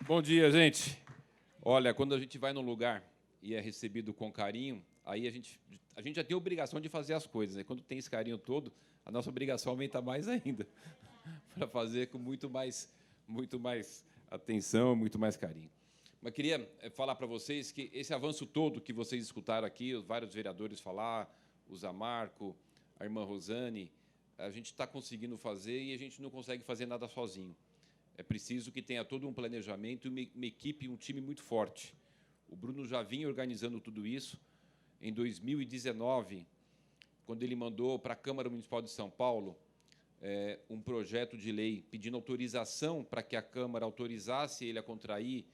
Bom dia, gente. Olha, quando a gente vai num lugar e é recebido com carinho, aí a gente já tem a obrigação de fazer as coisas, né? Quando tem esse carinho todo, a nossa obrigação aumenta mais ainda, para fazer com muito mais atenção, muito mais carinho. Mas queria falar para vocês que esse avanço todo que vocês escutaram aqui, os vários vereadores falar, o Zé Marco, a irmã Rosane, a gente está conseguindo fazer e a gente não consegue fazer nada sozinho. É preciso que tenha todo um planejamento e uma equipe, um time muito forte. O Bruno já vinha organizando tudo isso. Em 2019, quando ele mandou para a Câmara Municipal de São Paulo um projeto de lei pedindo autorização para que a Câmara autorizasse ele a contrair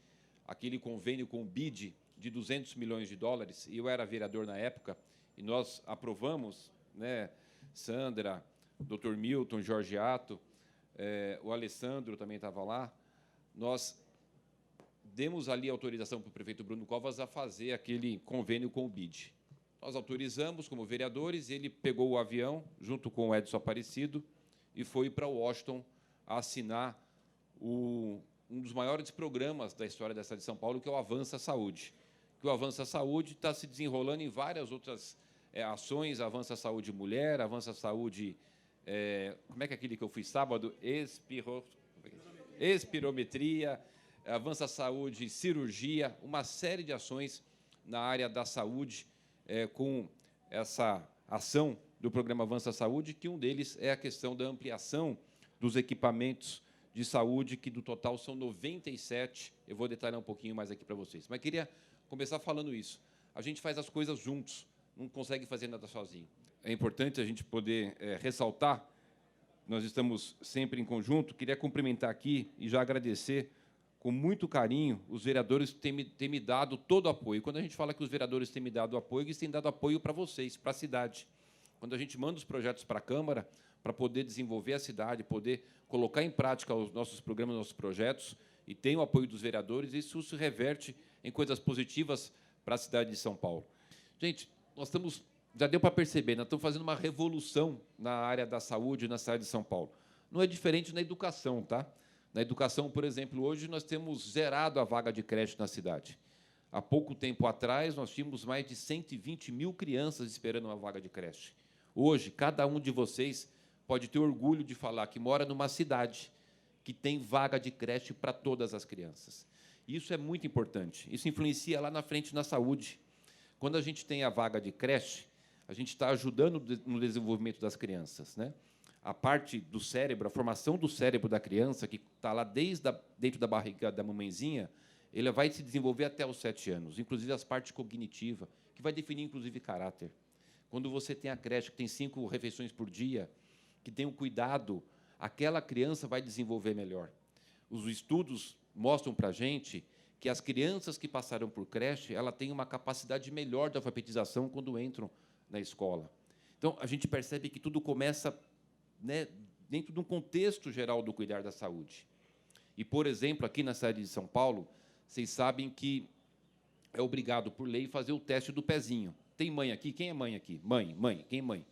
aquele convênio com o BID de 200 milhões de dólares, e eu era vereador na época, e nós aprovamos, né, Sandra, Dr. Milton, Jorge Ato, o Alessandro também estava lá, nós demos ali autorização para o prefeito Bruno Covas a fazer aquele convênio com o BID. Nós autorizamos como vereadores, ele pegou o avião, junto com o Edson Aparecido, e foi para Washington a assinar um dos maiores programas da história da cidade de São Paulo, que é o Avança Saúde. Que o Avança Saúde está se desenrolando em várias outras ações, Avança Saúde Mulher, Avança Saúde... como é que é aquele que eu fui sábado? Espirometria, Avança Saúde Cirurgia, uma série de ações na área da saúde, com essa ação do programa Avança Saúde, que um deles é a questão da ampliação dos equipamentos de saúde, que do total são 97. Eu vou detalhar um pouquinho mais aqui para vocês. Mas queria começar falando isso. A gente faz as coisas juntos, não consegue fazer nada sozinho. É importante a gente poder ressaltar, nós estamos sempre em conjunto. Queria cumprimentar aqui e já agradecer com muito carinho os vereadores que têm me dado todo o apoio. Quando a gente fala que os vereadores têm me dado apoio, eles têm dado apoio para vocês, para a cidade. Quando a gente manda os projetos para a Câmara, para poder desenvolver a cidade, poder colocar em prática os nossos programas, nossos projetos, e tem o apoio dos vereadores, isso se reverte em coisas positivas para a cidade de São Paulo. Gente, nós estamos, já deu para perceber, nós estamos fazendo uma revolução na área da saúde na cidade de São Paulo. Não é diferente na educação, tá? Na educação, por exemplo, hoje nós temos zerado a vaga de creche na cidade. Há pouco tempo atrás, nós tínhamos mais de 120 mil crianças esperando uma vaga de creche. Hoje, cada um de vocês pode ter orgulho de falar que mora numa cidade que tem vaga de creche para todas as crianças. Isso é muito importante. Isso influencia lá na frente na saúde. Quando a gente tem a vaga de creche, a gente está ajudando no desenvolvimento das crianças, né? A parte do cérebro, a formação do cérebro da criança, que está lá dentro da barriga da mamãezinha, ele vai se desenvolver até os 7 anos, inclusive as partes cognitivas, que vai definir, inclusive, caráter. Quando você tem a creche que tem 5 refeições por dia, que tem um cuidado, aquela criança vai desenvolver melhor. Os estudos mostram para a gente que as crianças que passaram por creche, ela tem uma capacidade melhor de alfabetização quando entram na escola. Então, a gente percebe que tudo começa, né, dentro de um contexto geral do cuidar da saúde. E, por exemplo, aqui na cidade de São Paulo, vocês sabem que é obrigado, por lei, fazer o teste do pezinho. Tem mãe aqui? Quem é mãe aqui? Mãe. Quem é mãe?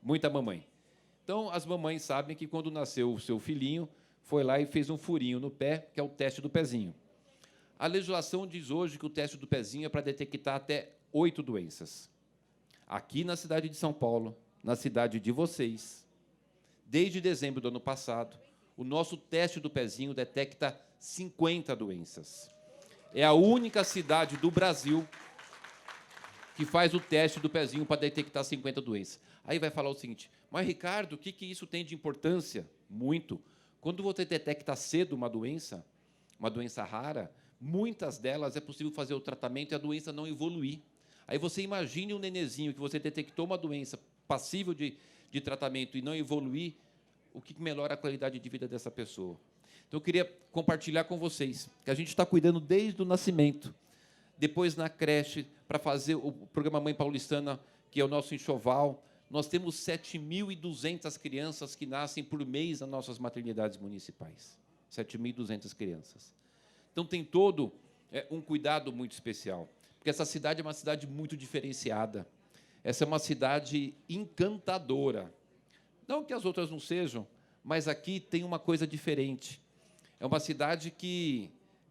Muita mamãe. Então, as mamães sabem que, quando nasceu o seu filhinho, foi lá e fez um furinho no pé, que é o teste do pezinho. A legislação diz hoje que o teste do pezinho é para detectar até 8 doenças. Aqui na cidade de São Paulo, na cidade de vocês, desde dezembro do ano passado, o nosso teste do pezinho detecta 50 doenças. É a única cidade do Brasil que faz o teste do pezinho para detectar 50 doenças. Aí vai falar o seguinte: mas, Ricardo, o que isso tem de importância? Muito. Quando você detecta cedo uma doença rara, muitas delas é possível fazer o tratamento e a doença não evoluir. Aí você imagine um nenezinho que você detectou uma doença passível de tratamento e não evoluir, o que melhora a qualidade de vida dessa pessoa. Então, eu queria compartilhar com vocês que a gente está cuidando desde o nascimento, depois na creche, para fazer o programa Mãe Paulistana, que é o nosso enxoval. Nós temos 7.200 crianças que nascem por mês nas nossas maternidades municipais. 7.200 crianças. Então, tem todo um cuidado muito especial, porque essa cidade é uma cidade muito diferenciada. Essa é uma cidade encantadora. Não que as outras não sejam, mas aqui tem uma coisa diferente. É uma cidade que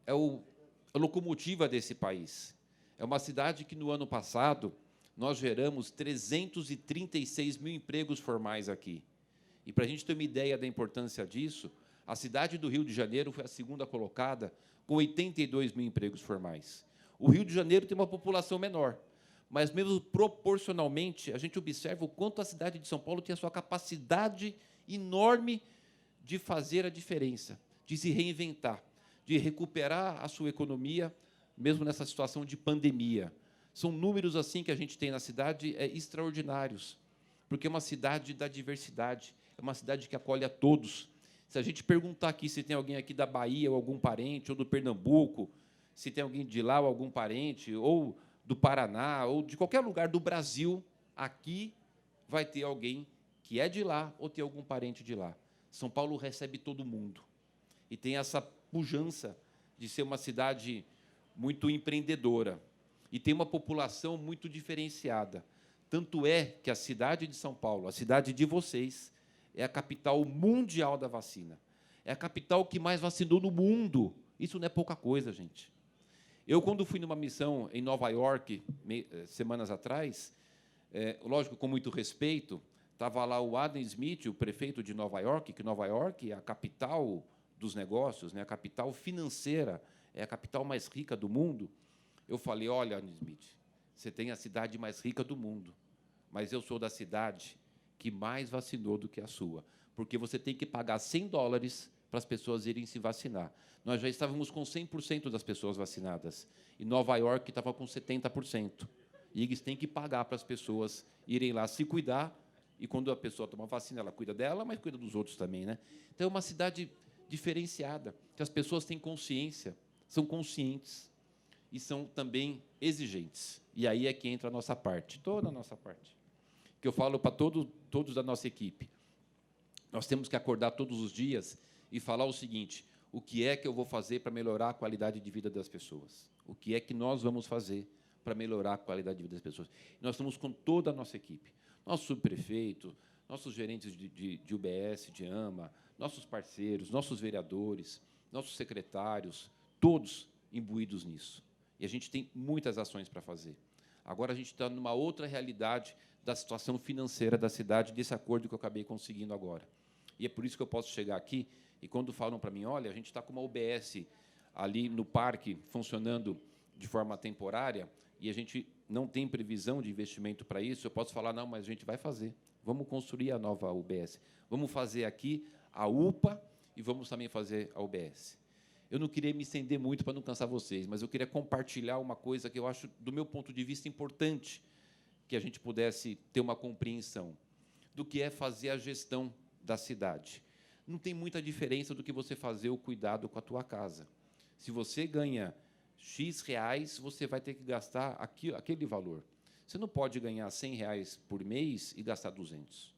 é a locomotiva desse país. É uma cidade que, no ano passado, nós geramos 336 mil empregos formais aqui. E, para a gente ter uma ideia da importância disso, a cidade do Rio de Janeiro foi a segunda colocada, com 82 mil empregos formais. O Rio de Janeiro tem uma população menor, mas, mesmo proporcionalmente, a gente observa o quanto a cidade de São Paulo tem a sua capacidade enorme de fazer a diferença, de se reinventar, de recuperar a sua economia, mesmo nessa situação de pandemia. São números assim que a gente tem na cidade extraordinários, porque é uma cidade da diversidade, é uma cidade que acolhe a todos. Se a gente perguntar aqui se tem alguém aqui da Bahia, ou algum parente, ou do Pernambuco, se tem alguém de lá, ou algum parente, ou do Paraná, ou de qualquer lugar do Brasil, aqui vai ter alguém que é de lá ou tem algum parente de lá. São Paulo recebe todo mundo e tem essa pujança de ser uma cidade muito empreendedora e tem uma população muito diferenciada. Tanto é que a cidade de São Paulo, a cidade de vocês, é a capital mundial da vacina. É a capital que mais vacinou no mundo. Isso não é pouca coisa, gente. Eu, quando fui numa missão em Nova York, semanas atrás, lógico, com muito respeito, estava lá o Adam Smith, o prefeito de Nova York, que Nova York é a capital dos negócios, né, a capital financeira, é a capital mais rica do mundo. Eu falei, olha, Adam Smith, você tem a cidade mais rica do mundo, mas eu sou da cidade que mais vacinou do que a sua, porque você tem que pagar $100 para as pessoas irem se vacinar. Nós já estávamos com 100% das pessoas vacinadas, e Nova York estava com 70%. E eles têm que pagar para as pessoas irem lá se cuidar, e, quando a pessoa toma vacina, ela cuida dela, mas cuida dos outros também, né? Então, é uma cidade diferenciada, que as pessoas têm consciência, são conscientes e são também exigentes. E aí é que entra a nossa parte, toda a nossa parte, que eu falo para todos da nossa equipe. Nós temos que acordar todos os dias e falar o seguinte: o que é que eu vou fazer para melhorar a qualidade de vida das pessoas? O que é que nós vamos fazer para melhorar a qualidade de vida das pessoas? Nós estamos com toda a nossa equipe, nosso subprefeito, nossos gerentes de UBS, de AMA, nossos parceiros, nossos vereadores, nossos secretários, todos imbuídos nisso. E a gente tem muitas ações para fazer. Agora, a gente está numa outra realidade da situação financeira da cidade, desse acordo que eu acabei conseguindo agora. E é por isso que eu posso chegar aqui, e quando falam para mim, olha, a gente está com uma UBS ali no parque, funcionando de forma temporária, e a gente não tem previsão de investimento para isso, eu posso falar, não, mas a gente vai fazer. Vamos construir a nova UBS. Vamos fazer aqui a UPA e vamos também fazer a UBS. Eu não queria me estender muito para não cansar vocês, mas eu queria compartilhar uma coisa que eu acho, do meu ponto de vista, importante, que a gente pudesse ter uma compreensão do que é fazer a gestão da cidade. Não tem muita diferença do que você fazer o cuidado com a tua casa. Se você ganha X reais, você vai ter que gastar aquele valor. Você não pode ganhar R$100 por mês e gastar 200.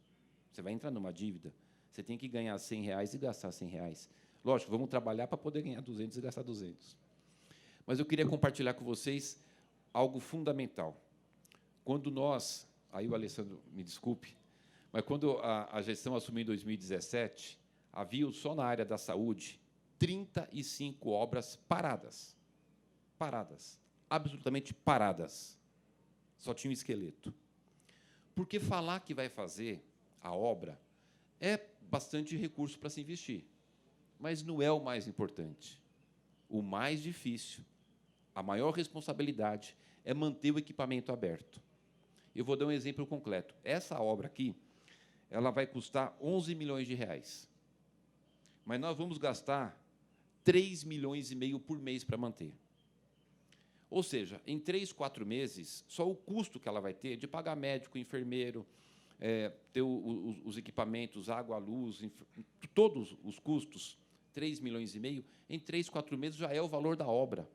Você vai entrar numa dívida. Você tem que ganhar R$100 e gastar R$100. Lógico, vamos trabalhar para poder ganhar 200 e gastar 200. Mas eu queria compartilhar com vocês algo fundamental. Quando nós, aí o Alessandro me desculpe, mas quando a gestão assumiu em 2017, havia só na área da saúde 35 obras paradas. Paradas. Absolutamente paradas. Só tinha um esqueleto. Porque falar que vai fazer a obra é bastante recurso para se investir, mas não é o mais importante. O mais difícil, a maior responsabilidade, é manter o equipamento aberto. Eu vou dar um exemplo concreto. Essa obra aqui, ela vai custar R$11 milhões, mas nós vamos gastar R$3,5 milhões por mês para manter. Ou seja, em 3, 4 meses, só o custo que ela vai ter de pagar médico, enfermeiro, ter os equipamentos, água, luz, todos os custos, R$3,5 milhões, em 3, 4 meses já é o valor da obra.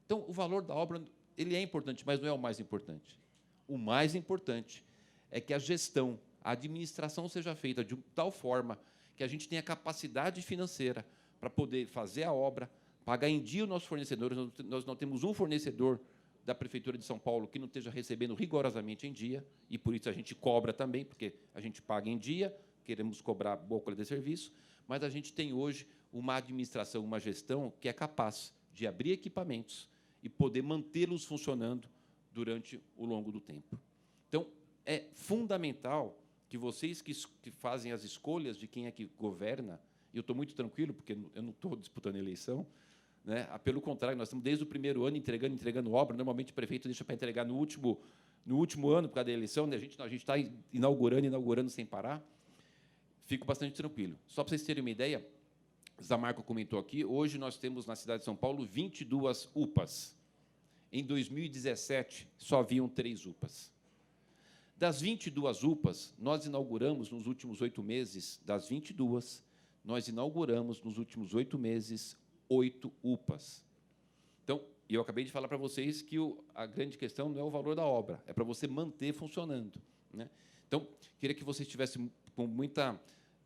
Então, o valor da obra ele é importante, mas não é o mais importante. O mais importante é que a gestão, a administração seja feita de tal forma que a gente tenha capacidade financeira para poder fazer a obra, pagar em dia os nossos fornecedores. Nós não temos um fornecedor da Prefeitura de São Paulo que não esteja recebendo rigorosamente em dia, e por isso a gente cobra também, porque a gente paga em dia, queremos cobrar boa qualidade de serviço, mas a gente tem hoje uma administração, uma gestão que é capaz de abrir equipamentos e poder mantê-los funcionando durante o longo do tempo. Então, é fundamental que vocês que fazem as escolhas de quem é que governa, e eu estou muito tranquilo, porque eu não estou disputando a eleição, né? Pelo contrário, nós estamos desde o primeiro ano entregando obra. Normalmente o prefeito deixa para entregar no último ano, por causa da eleição, né? A gente está inaugurando sem parar. Fico bastante tranquilo. Só para vocês terem uma ideia, Zamarco comentou aqui, hoje nós temos na cidade de São Paulo 22 UPAs. Em 2017, só haviam 3 UPAs. Das 22 UPAs, nós inauguramos nos últimos 8 meses, das 22, nós inauguramos nos últimos 8 meses 8 UPAs. Então, eu acabei de falar para vocês que a grande questão não é o valor da obra, é para você manter funcionando, né? Então, queria que vocês estivessem com muita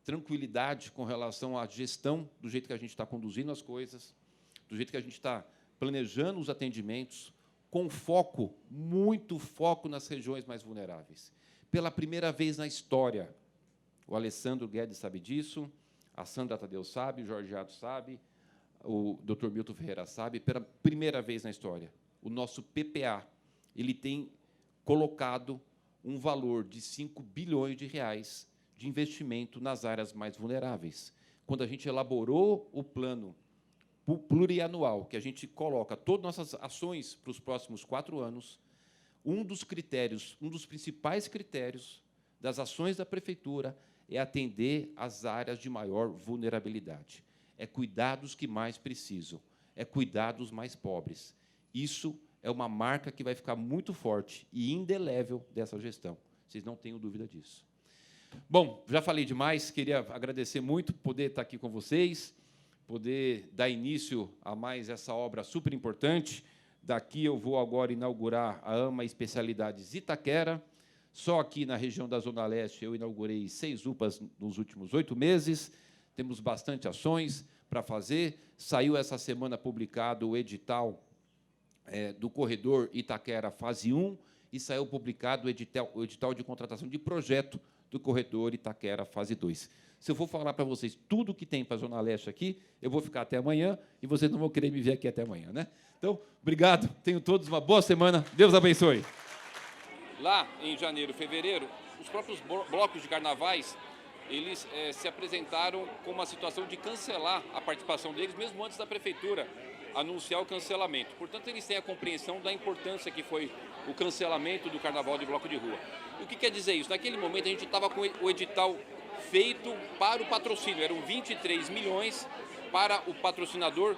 tranquilidade com relação à gestão, do jeito que a gente está conduzindo as coisas, do jeito que a gente está planejando os atendimentos, com foco, muito foco nas regiões mais vulneráveis. Pela primeira vez na história, o Alessandro Guedes sabe disso, a Sandra Tadeu sabe, o Jorge Ato sabe, o Dr. Milton Ferreira sabe, pela primeira vez na história, o nosso PPA ele tem colocado um valor de 5 bilhões de reais de investimento nas áreas mais vulneráveis. Quando a gente elaborou o plano plurianual, que a gente coloca todas nossas ações para os próximos 4 anos, um dos principais critérios das ações da prefeitura é atender as áreas de maior vulnerabilidade. É cuidar dos que mais precisam, é cuidar dos mais pobres. Isso é uma marca que vai ficar muito forte e indelével dessa gestão. Vocês não tenham dúvida disso. Bom, já falei demais, queria agradecer muito poder estar aqui com vocês, poder dar início a mais essa obra super importante. Daqui eu vou agora inaugurar a AMA Especialidades Itaquera. Só aqui na região da Zona Leste eu inaugurei 6 UPAs nos últimos 8 meses. Temos bastante ações para fazer. Saiu essa semana publicado o edital do corredor Itaquera Fase 1 e saiu publicado o edital de contratação de projeto do corredor Itaquera Fase 2. Se eu for falar para vocês tudo que tem para a Zona Leste aqui, eu vou ficar até amanhã e vocês não vão querer me ver aqui até amanhã, né? Então, obrigado, tenham todos uma boa semana, Deus abençoe. Lá, em janeiro, fevereiro, os próprios blocos de carnavais, eles se apresentaram com uma situação de cancelar a participação deles, mesmo antes da prefeitura anunciar o cancelamento. Portanto, eles têm a compreensão da importância que foi o cancelamento do carnaval de bloco de rua. E o que quer dizer isso? Naquele momento, a gente estava com o edital feito para o patrocínio. Eram 23 milhões para o patrocinador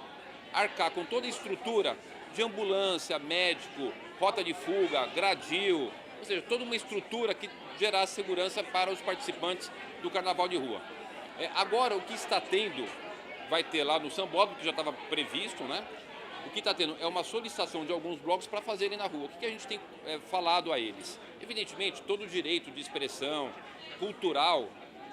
arcar com toda a estrutura de ambulância, médico, rota de fuga, gradil, ou seja, toda uma estrutura que gerasse segurança para os participantes do carnaval de rua. Agora, o que está tendo, vai ter lá no Sambódromo, que já estava previsto, né? O que está tendo é uma solicitação de alguns blocos para fazerem na rua. O que a gente tem falado a eles? Evidentemente, todo o direito de expressão cultural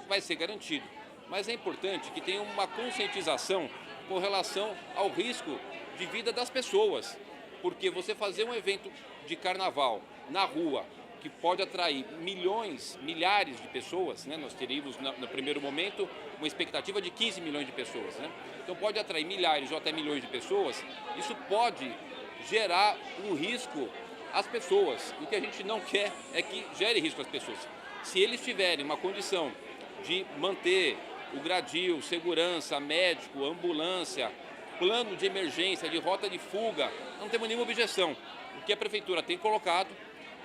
vai ser garantido, mas é importante que tenha uma conscientização com relação ao risco de vida das pessoas, porque você fazer um evento de carnaval na rua, que pode atrair milhares de pessoas, né? Nós teríamos, no primeiro momento, uma expectativa de 15 milhões de pessoas, né? Então, pode atrair milhares ou até milhões de pessoas, isso pode gerar um risco às pessoas. E o que a gente não quer é que gere risco às pessoas. Se eles tiverem uma condição de manter o gradil, segurança, médico, ambulância, plano de emergência, de rota de fuga, não temos nenhuma objeção. O que a prefeitura tem colocado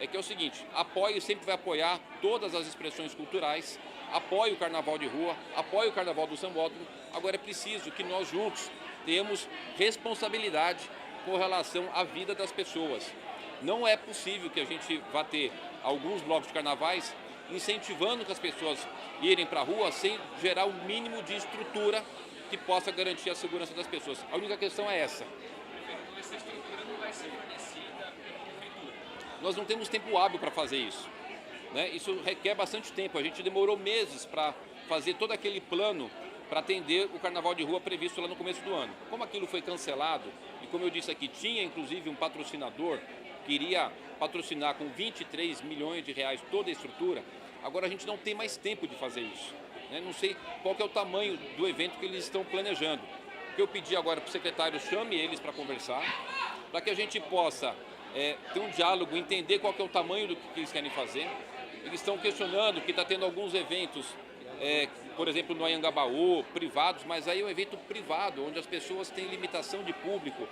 é que é o seguinte: apoie, sempre vai apoiar todas as expressões culturais, apoie o carnaval de rua, apoie o carnaval do Sambódromo. Agora é preciso que nós juntos tenhamos responsabilidade com relação à vida das pessoas. Não é possível que a gente vá ter alguns blocos de carnavais incentivando que as pessoas irem para a rua sem gerar o mínimo de estrutura que possa garantir a segurança das pessoas. A única questão é essa. Essa estrutura não vai ser fornecida. Nós não temos tempo hábil para fazer isso, né? Isso requer bastante tempo. A gente demorou meses para fazer todo aquele plano para atender o carnaval de rua previsto lá no começo do ano. Como aquilo foi cancelado, e como eu disse aqui, tinha inclusive um patrocinador que iria patrocinar com 23 milhões de reais toda a estrutura, agora a gente não tem mais tempo de fazer isso, né? Não sei qual que é o tamanho do evento que eles estão planejando. que eu pedi agora para o secretário chame eles para conversar, para que a gente possa ter um diálogo, entender qual que é o tamanho do que eles querem fazer. Eles estão questionando que está tendo alguns eventos, por exemplo, no Anhangabaú, privados, mas aí é um evento privado, onde as pessoas têm limitação de público,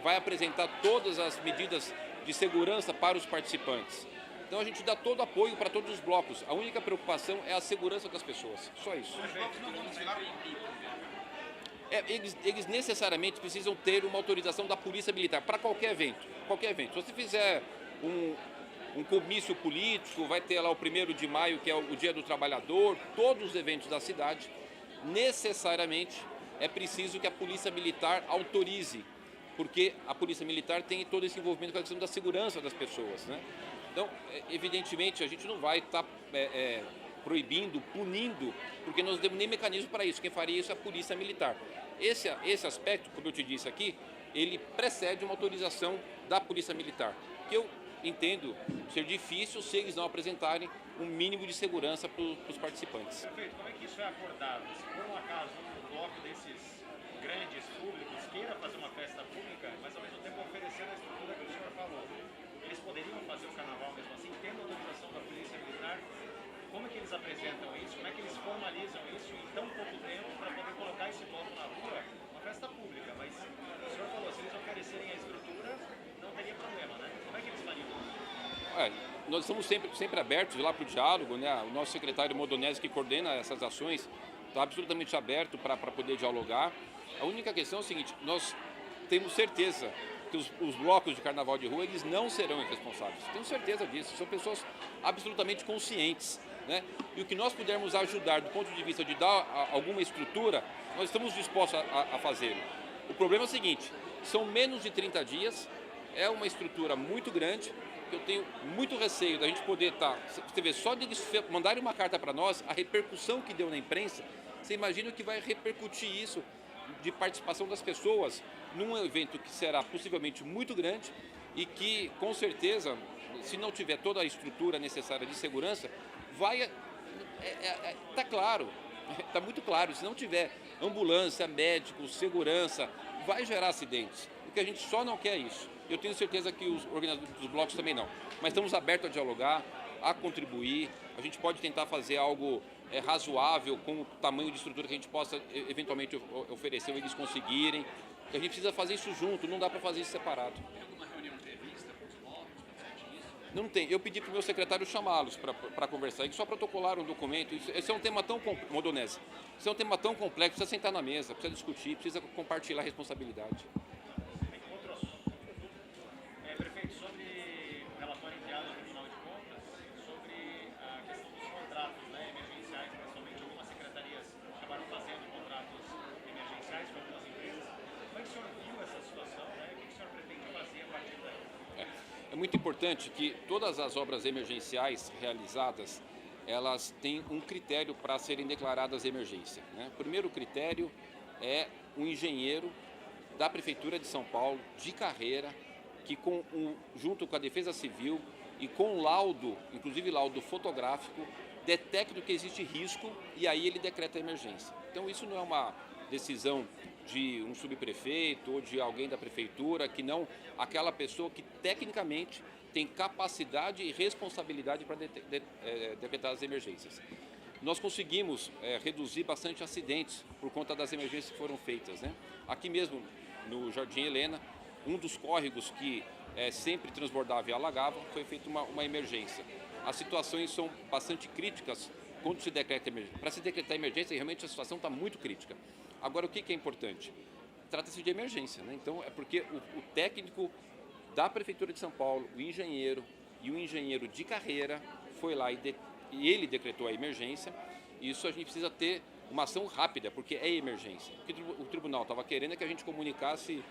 vai apresentar todas as medidas de segurança para os participantes. Então a gente dá todo apoio para todos os blocos. A única preocupação é a segurança das pessoas, só isso. Eles necessariamente precisam ter uma autorização da Polícia Militar para qualquer evento. Qualquer evento. Se você fizer um comício político, vai ter lá o 1º de maio, que é o Dia do Trabalhador, todos os eventos da cidade, necessariamente é preciso que a Polícia Militar autorize, porque a Polícia Militar tem todo esse envolvimento com a questão da segurança das pessoas, né? Então, evidentemente, a gente não vai estar proibindo, punindo, porque nós não temos nem mecanismo para isso. Quem faria isso é a Polícia Militar. Esse aspecto, como eu te disse aqui, ele precede uma autorização da Polícia Militar, que eu entendo ser difícil se eles não apresentarem um mínimo de segurança para os participantes. Prefeito, como é que isso é acordado? Se por um acaso um bloco desses grandes públicos queira fazer uma festa pública, mas ao mesmo tempo oferecendo a estrutura que o senhor falou, eles poderiam fazer o carnaval mesmo assim, tendo autorização da Polícia Militar? Como é que eles apresentam isso? Como é que eles formalizam isso em tão pouco tempo para poder colocar esse bloco na rua? Uma festa pública, mas o senhor falou, se eles oferecerem a estrutura, não teria problema, né? Como é que eles fariam? Nós estamos sempre abertos lá para o diálogo, né? O nosso secretário Modonese, que coordena essas ações, está absolutamente aberto para poder dialogar. A única questão é o seguinte: nós temos certeza que os blocos de carnaval de rua eles não serão irresponsáveis. Tenho certeza disso. São pessoas absolutamente conscientes, né? E o que nós pudermos ajudar do ponto de vista de dar alguma estrutura, nós estamos dispostos a fazê-lo. O problema é o seguinte: são menos de 30 dias, é uma estrutura muito grande, que eu tenho muito receio da gente poder estar... Você vê, só de eles mandarem uma carta para nós, a repercussão que deu na imprensa, você imagina o que vai repercutir isso de participação das pessoas num evento que será possivelmente muito grande e que, com certeza, se não tiver toda a estrutura necessária de segurança, vai... Está claro, está muito claro, se não tiver ambulância, médicos, segurança, vai gerar acidentes, porque a gente só não quer isso. Eu tenho certeza que os organizadores dos blocos também não. Mas estamos abertos a dialogar, a contribuir. A gente pode tentar fazer algo razoável com o tamanho de estrutura que a gente possa eventualmente oferecer ou eles conseguirem. Porque a gente precisa fazer isso junto, não dá para fazer isso separado. Tem alguma reunião prevista com os blocos para discutir isso? Não tem. Eu pedi para o meu secretário chamá-los para conversar. Eles só protocolaram um documento. Esse é um tema tão complexo, Modonese. Esse é um tema tão complexo, precisa sentar na mesa, precisa discutir, precisa compartilhar a responsabilidade. Prefeito, sobre o relatório enviado ao Tribunal de Contas, sobre a questão dos contratos emergenciais, principalmente algumas secretarias acabaram fazendo contratos emergenciais com algumas empresas. Como é que o senhor viu essa situação? O que o senhor pretende fazer a partir daí? É muito importante que todas as obras emergenciais realizadas, elas têm um critério para serem declaradas emergência, né? O primeiro critério é um engenheiro da Prefeitura de São Paulo, de carreira, que junto com a Defesa Civil e com laudo, inclusive laudo fotográfico, detecta que existe risco e aí ele decreta a emergência. Então isso não é uma decisão de um subprefeito ou de alguém da prefeitura, que não aquela pessoa que tecnicamente tem capacidade e responsabilidade para decretar as emergências. Nós conseguimos reduzir bastante acidentes por conta das emergências que foram feitas, né? Aqui mesmo no Jardim Helena, um dos córregos que sempre transbordava e alagava, foi feita uma emergência. As situações são bastante críticas quando se decreta emergência. Para se decretar emergência, realmente a situação está muito crítica. Agora, o que é importante? Trata-se de emergência, né? Então, é porque o técnico da Prefeitura de São Paulo, o engenheiro e o engenheiro de carreira foi lá e ele decretou a emergência. Isso a gente precisa ter uma ação rápida, porque é emergência. O que o tribunal estava querendo é que a gente comunicasse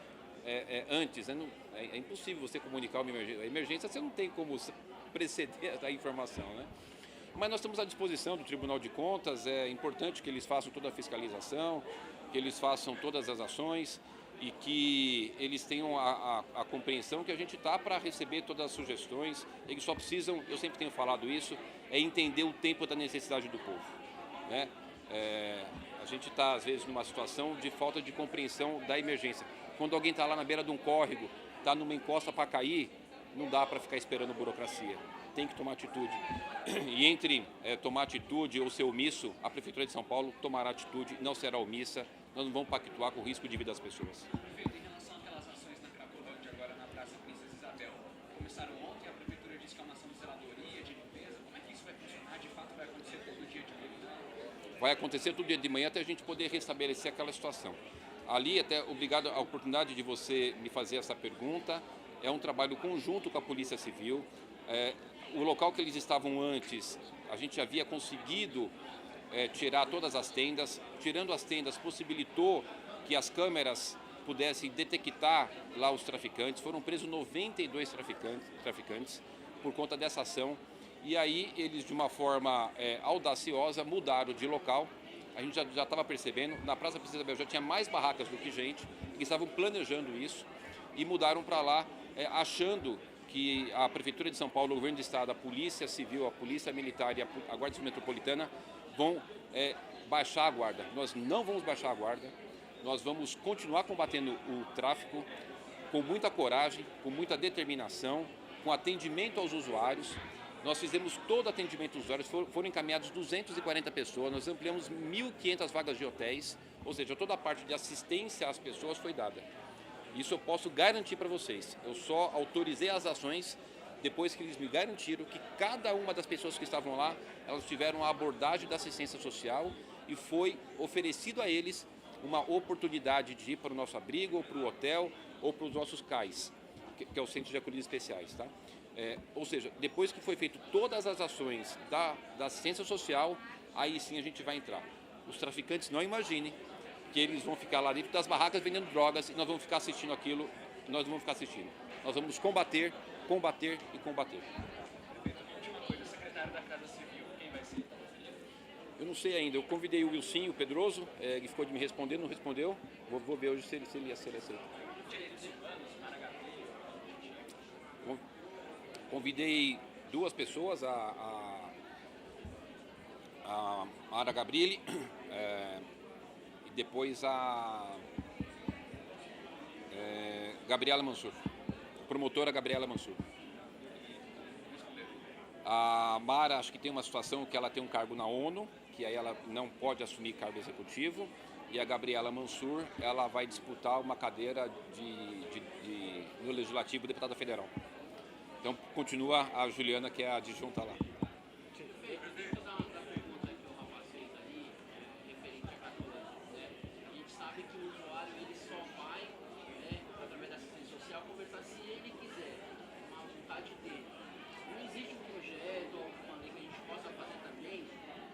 antes, né? É impossível você comunicar uma emergência. A emergência você não tem como preceder a informação, né? Mas nós estamos à disposição do Tribunal de Contas, é importante que eles façam toda a fiscalização, que eles façam todas as ações e que eles tenham a compreensão que a gente está para receber todas as sugestões. Eles só precisam, eu sempre tenho falado isso, é entender o tempo da necessidade do povo, né? A gente está, às vezes, numa situação de falta de compreensão da emergência. Quando alguém está lá na beira de um córrego, está numa encosta para cair, não dá para ficar esperando burocracia. Tem que tomar atitude. E entre tomar atitude ou ser omisso, a Prefeitura de São Paulo tomará atitude, não será omissa. Nós não vamos pactuar com o risco de vida das pessoas. Prefeito, em relação àquelas ações na Cracolândia, agora na Praça Princesa Isabel, começaram ontem, a Prefeitura disse que é uma ação de zeladoria, de limpeza. Como é que isso vai funcionar? De fato, vai acontecer todo dia de manhã? Vai acontecer todo dia de manhã até a gente poder restabelecer aquela situação. Ali, até obrigado à oportunidade de você me fazer essa pergunta, é um trabalho conjunto com a Polícia Civil. O local que eles estavam antes, a gente havia conseguido tirar todas as tendas. Tirando as tendas, possibilitou que as câmeras pudessem detectar lá os traficantes. Foram presos 92 traficantes por conta dessa ação. E aí eles, de uma forma audaciosa, mudaram de local. A gente já estava percebendo, na Praça Princesa Isabel já tinha mais barracas do que gente, eles estavam planejando isso e mudaram para lá, achando que a Prefeitura de São Paulo, o Governo do Estado, a Polícia Civil, a Polícia Militar e a Guarda Civil Metropolitana vão baixar a guarda. Nós não vamos baixar a guarda, nós vamos continuar combatendo o tráfico com muita coragem, com muita determinação, com atendimento aos usuários. Nós fizemos todo atendimento aos usuários, foram encaminhados 240 pessoas, nós ampliamos 1.500 vagas de hotéis, ou seja, toda a parte de assistência às pessoas foi dada. Isso eu posso garantir para vocês. Eu só autorizei as ações depois que eles me garantiram que cada uma das pessoas que estavam lá, elas tiveram a abordagem da assistência social e foi oferecido a eles uma oportunidade de ir para o nosso abrigo, ou para o hotel, ou para os nossos CAIs, que é o Centro de Acolhida Especiais, tá? Ou seja, depois que foi feito todas as ações da assistência social, aí sim a gente vai entrar. Os traficantes não imaginem que eles vão ficar lá dentro das barracas vendendo drogas e nós vamos ficar assistindo aquilo, nós não vamos ficar assistindo. Nós vamos combater, combater e combater. Prefeito, uma última coisa, o secretário da Casa Civil, quem vai ser? Eu não sei ainda, eu convidei o Wilson, o Pedroso, ele ficou de me responder, não respondeu. Vou ver hoje se ele aceita. Direitos humanos, Maragapi, Convidei duas pessoas, a Mara Gabrilli e depois a Gabriela Mansur, promotora Gabriela Mansur. A Mara, acho que tem uma situação que ela tem um cargo na ONU, que aí ela não pode assumir cargo executivo, e a Gabriela Mansur, ela vai disputar uma cadeira no Legislativo, deputada federal. Então, continua a Juliana, que é a adjunta lá. A gente sabe que o usuário ele só vai, através da assistência social, conversar se ele quiser, uma vontade dele. Não existe um projeto ou alguma lei que a gente possa fazer também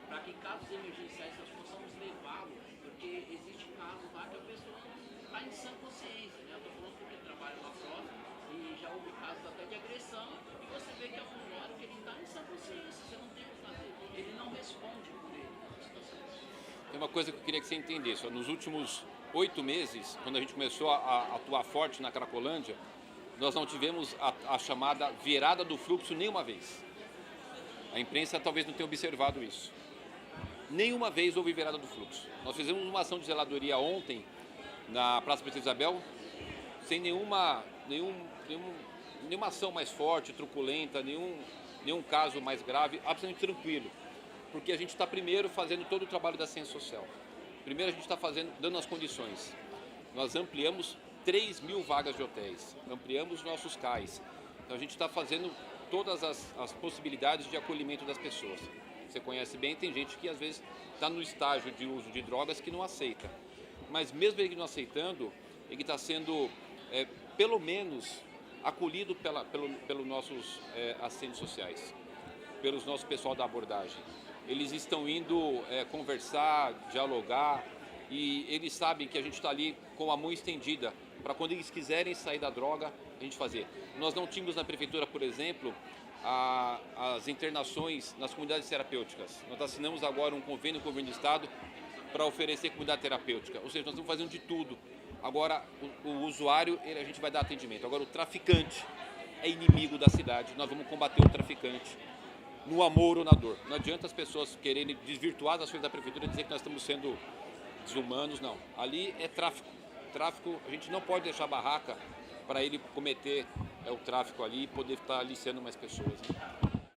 para que casos emergenciais nós possamos levá-lo, porque existe casos lá que a pessoa está em sã consciência, né? Eu estou falando porque eu trabalho lá próximo e já houve casos até de agressão e você vê que é um usuário que ele está em sã consciência, você não tem o que fazer, ele não responde por ele. Tem uma coisa que eu queria que você entendesse. Nos últimos 8 meses, quando a gente começou a atuar forte na Cracolândia, nós não tivemos a chamada virada do fluxo nenhuma vez. A imprensa talvez não tenha observado isso. Nenhuma vez houve virada do fluxo. Nós fizemos uma ação de zeladoria ontem na Praça Princesa Isabel, sem nenhuma ação mais forte, truculenta, nenhum caso mais grave, absolutamente tranquilo. Porque a gente está primeiro fazendo todo o trabalho da ciência social. Primeiro a gente está dando as condições. Nós ampliamos 3.000 vagas de hotéis, ampliamos nossos CAIs. Então a gente está fazendo todas as possibilidades de acolhimento das pessoas. Você conhece bem, tem gente que às vezes está no estágio de uso de drogas que não aceita. Mas mesmo ele não aceitando, ele está sendo, pelo menos, acolhido pelos nossos assistentes sociais, pelos nossos pessoal da abordagem. Eles estão indo conversar, dialogar e eles sabem que a gente está ali com a mão estendida para quando eles quiserem sair da droga, a gente fazer. Nós não tínhamos na prefeitura, por exemplo, as internações nas comunidades terapêuticas. Nós assinamos agora um convênio com o Governo do Estado para oferecer comunidade terapêutica. Ou seja, nós estamos fazendo de tudo. Agora, o usuário, a gente vai dar atendimento. Agora, o traficante é inimigo da cidade. Nós vamos combater o traficante no amor ou na dor. Não adianta as pessoas quererem desvirtuar das coisas da prefeitura e dizer que nós estamos sendo desumanos, não. Ali é tráfico. Tráfico, a gente não pode deixar a barraca para ele cometer o tráfico ali e poder estar aliciando mais pessoas, né?